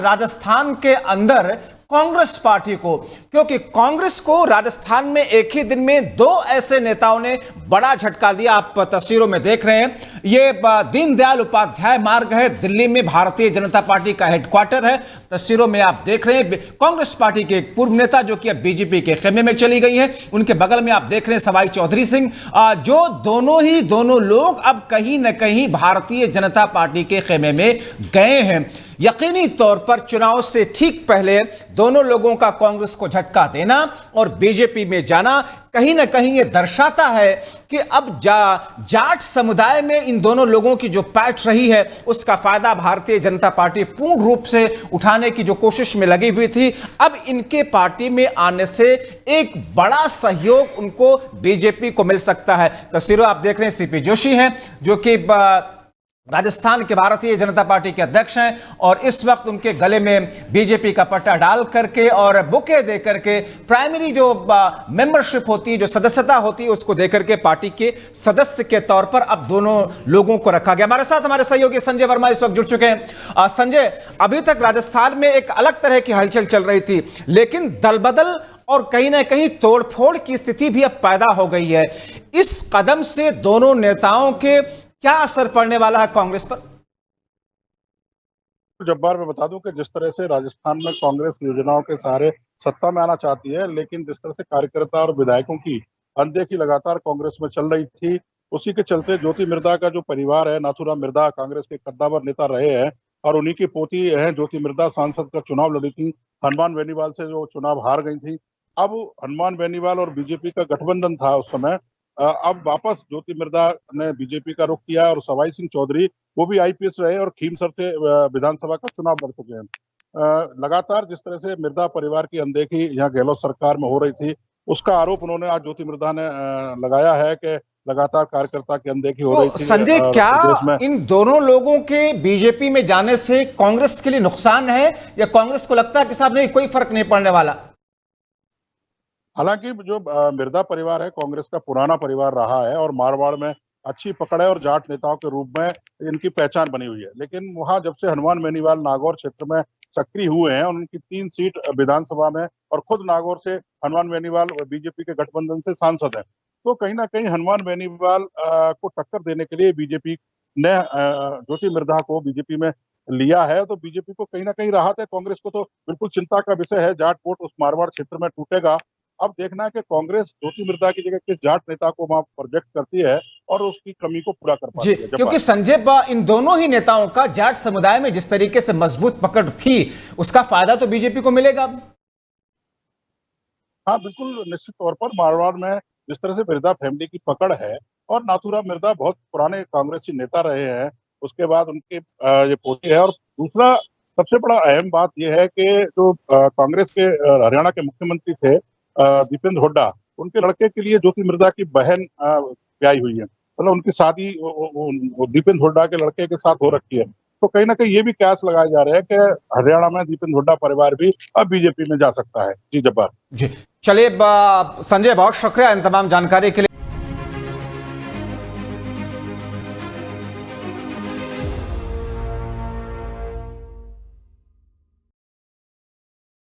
राजस्थान के अंदर कांग्रेस पार्टी को, क्योंकि कांग्रेस को राजस्थान में एक ही दिन में दो ऐसे नेताओं ने बड़ा झटका दिया। आप तस्वीरों में देख रहे हैं, ये दीनदयाल उपाध्याय मार्ग है, दिल्ली में भारतीय जनता पार्टी का हेडक्वार्टर है। तस्वीरों में आप देख रहे हैं कांग्रेस पार्टी के एक पूर्व नेता जो कि अब बीजेपी के खेमे में चली गई हैं, उनके बगल में आप देख रहे हैं सवाई चौधरी सिंह, जो दोनों लोग अब कहीं ना कहीं भारतीय जनता पार्टी के खेमे में गए हैं। यकीनी तौर पर चुनाव से ठीक पहले दोनों लोगों का कांग्रेस को झटका देना और बीजेपी में जाना कहीं ना कहीं यह दर्शाता है कि अब जाट समुदाय में इन दोनों लोगों की जो पैठ रही है उसका फायदा भारतीय जनता पार्टी पूर्ण रूप से उठाने की जो कोशिश में लगी हुई थी, अब इनके पार्टी में आने से एक बड़ा सहयोग उनको बीजेपी को मिल सकता है। तस्वीरों आप देख रहे हैं सीपी जोशी हैं जो कि राजस्थान के भारतीय जनता पार्टी के अध्यक्ष हैं और इस वक्त उनके गले में बीजेपी का पट्टा डाल करके और बुके दे करके प्राइमरी जो मेंबरशिप होती है, जो सदस्यता होती है, उसको देकर के पार्टी के सदस्य के तौर पर अब दोनों लोगों को रखा गया। हमारे साथ हमारे सहयोगी संजय वर्मा इस वक्त जुड़ चुके हैं। संजय, अभी तक राजस्थान में एक अलग तरह की हलचल चल रही थी, लेकिन दल बदल और कहीं ना कहीं तोड़फोड़ की स्थिति भी अब पैदा हो गई है। इस कदम से दोनों नेताओं के क्या असर पड़ने वाला है कांग्रेस पर? जब्बार, मैं बता दूं कि जिस तरह से राजस्थान में कांग्रेस योजनाओं के सहारे सत्ता में आना चाहती है, लेकिन जिस तरह से कार्यकर्ता और विधायकों की अनदेखी लगातार कांग्रेस में चल रही थी, उसी के चलते ज्योति मिर्धा का जो परिवार है, नाथूराम मिर्धा कांग्रेस के कद्दावर नेता रहे हैं और उन्हीं की पोती हैं ज्योति मिर्धा सांसद का चुनाव लड़ी थी, हनुमान बेनीवाल से जो चुनाव हार गई थी। अब हनुमान बेनीवाल और बीजेपी का गठबंधन था उस समय। अब वापस ज्योति मिर्धा ने बीजेपी का रुख किया और सवाई सिंह चौधरी वो भी आईपीएस रहे और खीमसर से विधानसभा का चुनाव लड़ चुके हैं। लगातार जिस तरह से मिर्धा परिवार की अनदेखी यहाँ गहलोत सरकार में हो रही थी, उसका आरोप उन्होंने आज ज्योति मिर्धा ने लगाया है कि लगातार कार्यकर्ता की अनदेखी हो रही थी। संजय, क्या इन दोनों लोगों के बीजेपी में जाने से कांग्रेस के लिए नुकसान है या कांग्रेस को लगता है कि साहब नहीं, कोई फर्क नहीं पड़ने वाला? हालांकि जो मिर्धा परिवार है कांग्रेस का पुराना परिवार रहा है और मारवाड़ में अच्छी पकड़ है और जाट नेताओं के रूप में इनकी पहचान बनी हुई है, लेकिन वहां जब से हनुमान बेनीवाल नागौर क्षेत्र में सक्रिय हुए हैं, उनकी 3 सीट विधानसभा में और खुद नागौर से हनुमान बेनीवाल बीजेपी के गठबंधन से सांसद है, तो कहीं ना कहीं हनुमान बेनीवाल को टक्कर देने के लिए बीजेपी ने ज्योति मिर्धा को बीजेपी में लिया है। तो बीजेपी को कहीं ना कहीं राहत है, कांग्रेस को तो बिल्कुल चिंता का विषय है। जाट वोट उस मारवाड़ क्षेत्र में टूटेगा। अब देखना है कि कांग्रेस ज्योति मिर्धा की जगह किस जाट नेता को वहां प्रोजेक्ट करती है और उसकी कमी को पूरा कर पाती है। क्योंकि संजय, इन दोनों ही नेताओं का जाट समुदाय में जिस तरीके से मजबूत पकड़ थी, उसका फायदा तो बीजेपी को मिलेगा। हाँ बिल्कुल, निश्चित तौर पर मारवाड़ में जिस तरह से मिर्धा फैमिली की पकड़ है और नाथूराम मिर्धा बहुत पुराने कांग्रेसी नेता रहे हैं, उसके बाद उनके ये पोती है। और दूसरा सबसे बड़ा अहम बात यह है कि जो कांग्रेस के हरियाणा के मुख्यमंत्री थे दीपेंद्र हुड्डा, उनके लड़के के लिए ज्योति मिर्धा की बहन ब्याही हुई है, मतलब उनकी शादी दीपेंद्र हुड्डा के लड़के के साथ हो रखी है। तो कहीं ना कहीं ये भी कयास लगाए जा रहे हैं कि हरियाणा में दीपेंद्र हुड्डा परिवार भी अब बीजेपी में जा सकता है। जी जब्बार। जी चलिए संजय, बहुत शुक्रिया इन तमाम जानकारी के लिए।